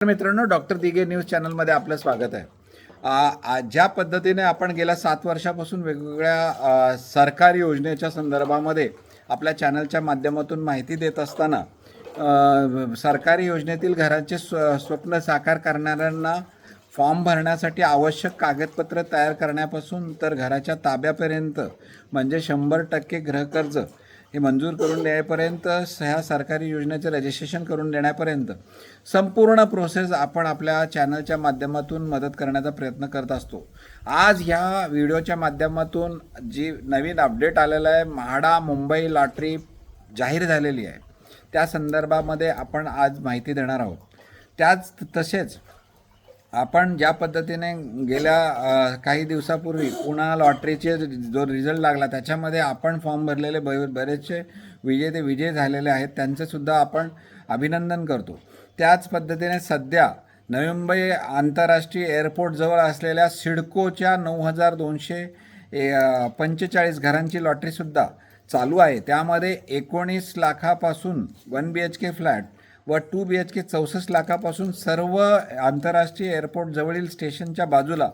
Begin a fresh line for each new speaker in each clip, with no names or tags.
मित्रांनो, doctor Dighe news चॅनलमध्ये आपलं स्वागत आहे. ज्या पद्धतीने आपण गेल्या 7 वर्षापासून वेगवेगळ्या सरकारी योजनेच्या संदर्भामध्ये आपल्या चॅनलच्या माध्यमातून माहिती देत असताना सरकारी योजनेतील घरांचे स्वप्न साकार करणाऱ्यांना फॉर्म भरण्यासाठी आवश्यक कागदपत्र तयार करण्यापासून तर घराच्या ताब्यापर्यंत म्हणजे 100% गृहकर्ज हे मंजूर करून देण्यापर्यंत ह्या सरकारी योजनेचं रजिस्ट्रेशन करून देण्यापर्यंत संपूर्ण प्रोसेस आपण आपल्या चॅनलच्या माध्यमातून मदत करण्याचा प्रयत्न करत असतो. आज ह्या व्हिडिओच्या माध्यमातून जी नवीन अपडेट आलेला आहे, म्हाडा मुंबई लॉटरी जाहीर झालेली आहे, त्या संदर्भामध्ये आपण आज माहिती देणार आहोत. तसेच आपण ज्या पद्धतीने गेल्या काही दिवसापूर्वी पुन्हा लॉटरीचे जो रिझल्ट लागला त्याच्यामध्ये आपण फॉर्म भरलेले बरेचसे विजय झालेले आहेत, त्यांचेसुद्धा आपण अभिनंदन करतो. त्याच पद्धतीने सध्या नवी मुंबई आंतरराष्ट्रीय एअरपोर्टजवळ असलेल्या सिडकोच्या 9,245 घरांची लॉटरीसुद्धा चालू आहे. त्यामध्ये 19 लाखापासून 1 BHK फ्लॅट व 2 BHK 64 लाखापासून सर्व आंतरराष्ट्रीय एअरपोर्ट जवळील स्टेशनच्या बाजूला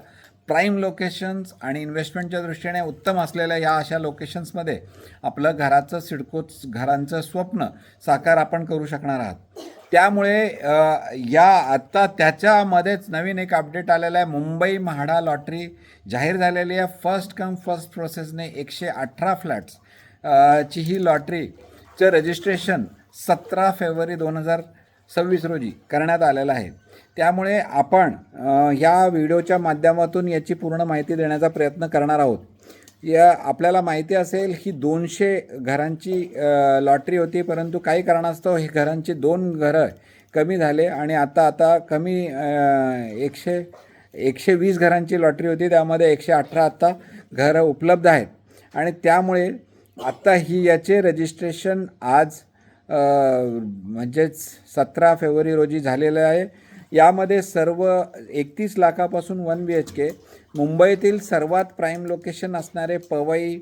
प्राईम लोकेशन्स आणि इन्व्हेस्टमेंटच्या दृष्टीने उत्तम असलेल्या या अशा लोकेशन्समध्ये आपलं घरांचं स्वप्न साकार आपण करू शकणार आहात. त्यामुळे आत्ता त्याच्यामध्येच नवीन एक अपडेट आलेला आहे. मुंबई म्हाडा लॉटरी जाहीर झालेली आहे. फर्स्ट कम फर्स्ट प्रोसेसने 118 फ्लॅट्स ची ही लॉटरीचं रजिस्ट्रेशन 17 फेब्रुवारी 2026 रोजी करण्यात आलेलं आहे. त्यामुळे आपण ह्या व्हिडिओच्या माध्यमातून याची पूर्ण माहिती देण्याचा प्रयत्न करणार आहोत. आपल्याला माहिती असेल ही 200 घरांची लॉटरी होती, परंतु काही कारणास्तव ही घरांची 2 घरं कमी झाले आणि आता कमी 120 घरांची लॉटरी होती, त्यामध्ये 118 आत्ता घरं उपलब्ध आहेत आणि त्यामुळे आत्ता याचे रजिस्ट्रेशन आज म्हणजेच 17 फेब्रुवारी रोजी झालेलं आहे. यामध्ये सर्व 31 लाखापासून 1 BHK मुंबईतील सर्वात प्राईम लोकेशन असणारे पवई,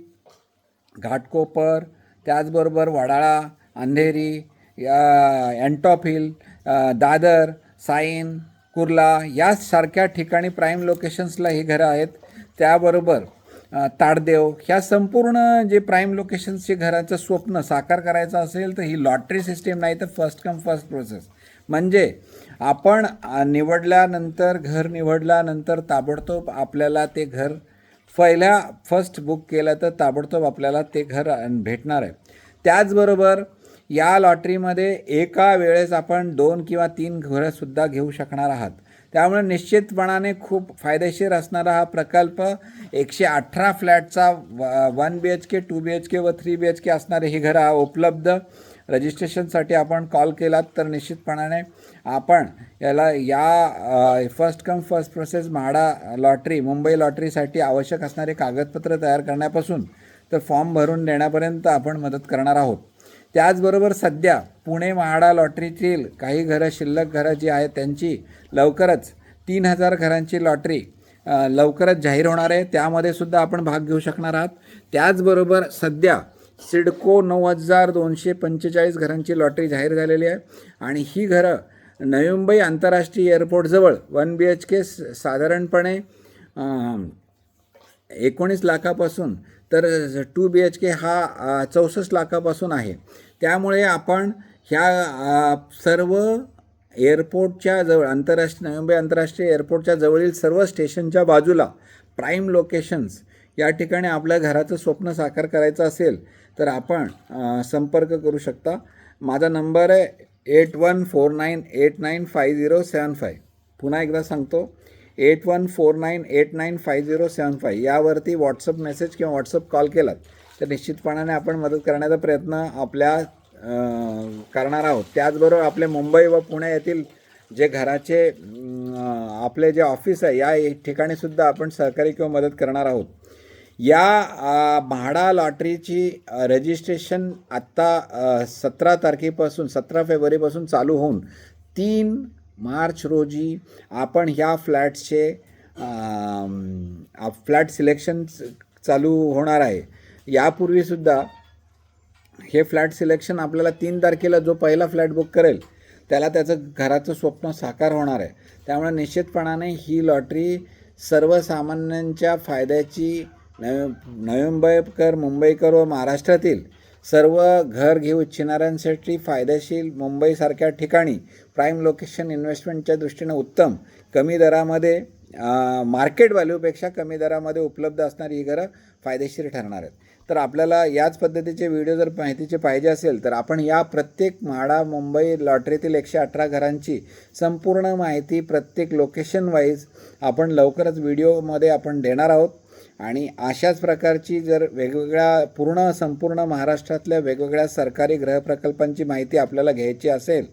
घाटकोपर, त्याचबरोबर वडाळा, अंधेरी, एंटॉप हिल, दादर, साईन, कुर्ला यासारख्या ठिकाणी प्राईम लोकेशन्सला ही घरं आहेत. त्याबरोबर ताडदेव ह्या संपूर्ण जे प्राईम लोकेशन्सचे घराचं स्वप्न साकार करायचं असेल तर ही लॉटरी सिस्टीम नाही तर फर्स्ट कम फर्स्ट प्रोसेस, म्हणजे आपण घर निवडल्यानंतर ताबडतोब आपल्याला ते घर फर्स्ट बुक केलं तर ताबडतोब आपल्याला ते घर भेटणार आहे. त्याचबरोबर या लॉटरीमध्ये एका वेळेस आपण 2 किंवा 3 घरंसुद्धा घेऊ शकणार आहात. त्यामुळे निश्चितपणाने खूप फायदेशीर असणारा हा प्रकल्प 118 फ्लॅटचा 1 BHK 2 BHK व 3 BHK असणारे ही घरं उपलब्ध. रजिस्ट्रेशनसाठी आपण कॉल केलात तर निश्चितपणाने आपण या first come first process MHADA lottery Mumbai लॉटरीसाठी आवश्यक असणारे कागदपत्र तयार करण्यापासून तर फॉर्म भरून देण्यापर्यंत आपण मदत करणार आहोत. त्याचबरोबर सध्या पुणे म्हाडा लॉटरीतील काही शिल्लक घरं जी आहेत त्यांची लवकरच 3000 घरांची लॉटरी लवकरच जाहीर होणार आहे, त्यामध्ये सुद्धा आपण भाग घेऊ शकणार आहात. त्याचबरोबर सध्या सिडको 9,245 घरांची लॉटरी जाहीर झालेली आहे आणि ही घरं नवी मुंबई आंतरराष्ट्रीय एअरपोर्टजवळ 1 BHK साधारणपणे 19 लाखापासून तर 2 BHK हा 64 लाखापासून आहे. त्यामुळे आपण ह्या सर्व एअरपोर्टच्या जवळ नवी मुंबई आंतरराष्ट्रीय एअरपोर्टच्या जवळील सर्व स्टेशनच्या बाजूला प्राईम लोकेशन्स या ठिकाणी आपल्या घराचं स्वप्न साकार करायचं असेल तर आपण संपर्क करू शकता. माझा नंबर आहे 8149895075. पुन्हा एकदा सांगतो 8149895075. यावरती व्हॉट्सअप मेसेज किंवा व्हॉट्सअप कॉल केलात तर निश्चितपणाने आपण मदत करण्याचा प्रयत्न करणार आहोत. त्याचबरोबर आपले मुंबई व पुणे येथील जे घराचे आपले जे ऑफिस आहे या ठिकाणीसुद्धा आपण सहकारी किंवा मदत करणार आहोत. या म्हाडा लॉटरीची रजिस्ट्रेशन आत्ता 17 फेब्रुवारीपासून चालू होऊन 3 मार्च रोजी आपण ह्या फ्लॅट सिलेक्शन चालू होणार आहे. यापूर्वीसुद्धा हे फ्लॅट सिलेक्शन आपल्याला 3 तारखेला जो पहिला फ्लॅट बुक करेल त्याला त्याचं घराचं स्वप्न साकार होणार आहे. त्यामुळे निश्चितपणाने ही लॉटरी सर्वसामान्यांच्या फायद्याची नवी मुंबईकर व महाराष्ट्रातील सर्व घर घेऊ इच्छिणाऱ्यांसाठी फायदेशीर, मुंबईसारख्या ठिकाणी प्राईम लोकेशन इन्व्हेस्टमेंटच्या दृष्टीनं उत्तम, कमी दरामध्ये मार्केट व्हॅल्यूपेक्षा कमी दरामध्ये उपलब्ध असणारी ही घरं फायदेशीर ठरणार आहेत. तर आपल्याला याच पद्धतीचे व्हिडिओ जर माहितीचे पाहिजे असेल तर आपण या प्रत्येक म्हाडा मुंबई लॉटरीतील 118 घरांची संपूर्ण माहिती प्रत्येक लोकेशन वाईज आपण लवकरच व्हिडिओमध्ये आपण देणार आहोत. आणि अशाच प्रकारची जर वेगवेगळ्या संपूर्ण महाराष्ट्रातल्या वेगवेगळ्या सरकारी गृहप्रकल्पांची माहिती आपल्याला घ्यायची असेल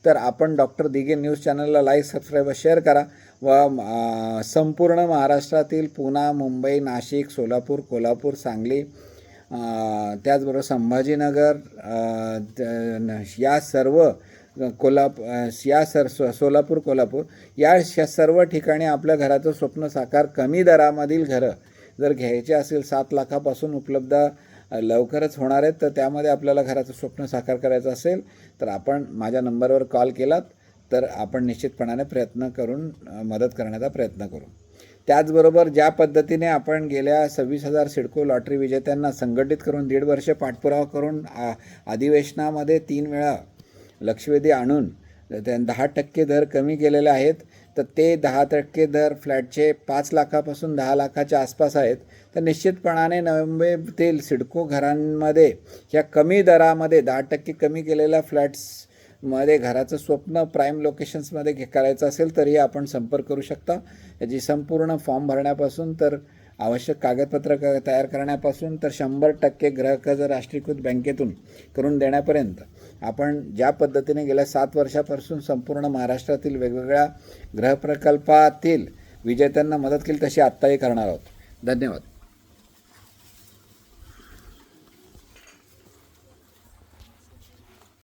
तर आपण डॉक्टर दिघे न्यूज चॅनलला लाईक, सबस्क्राईब व शेअर करा. व संपूर्ण महाराष्ट्रातील पुणे, मुंबई, नाशिक, सोलापूर, कोल्हापूर, सांगली, त्याचबरोबर संभाजीनगर या सर्व सोलापूर, कोल्हापूर या सर्व ठिकाणी आपल्या घराचं स्वप्न साकार कमी दरामधील घरं जर घ्यायचे असेल 7 लाखापासून उपलब्ध लवकरच होणार आहेत. तर त्यामध्ये आपल्याला घराचं स्वप्न साकार करायचं असेल तर आपण माझ्या नंबरवर कॉल केलात तर आपण निश्चितपणाने प्रयत्न करून मदत करण्याचा प्रयत्न करू. त्याचबरोबर ज्या पद्धतीने आपण गेल्या 26,000 सिडको लॉटरी विजेत्यांना संघटित करून 1.5 वर्ष पाठपुरावा करून अधिवेशनामध्ये 3 वेळा लक्षवेधी आणून 10% दर कमी केलेले आहेत. तर ते 10% दर फ्लॅटचे 5 लाखापासून 10 लाखाच्या आसपास आहेत. तर निश्चितपणाने नवी मुंबईतील सिडको घरांमध्ये या कमी दरामध्ये 10% कमी केलेल्या फ्लॅट्समध्ये घराचं स्वप्न प्राईम लोकेशन्समध्ये करायचं असेल तरी आपण संपर्क करू शकता. याची संपूर्ण फॉर्म भरण्यापासून तर आवश्यक कागदपत्र तयार करण्यापासून तर 100% गृहकर्ज राष्ट्रीयकृत बँकेतून करून देण्यापर्यंत आपण ज्या पद्धतीने गेल्या 7 वर्षापासून संपूर्ण महाराष्ट्रातील वेगवेगळ्या गृहप्रकल्पातील विजेत्यांना मदत केली तशी आत्ताही करणार आहोत. धन्यवाद.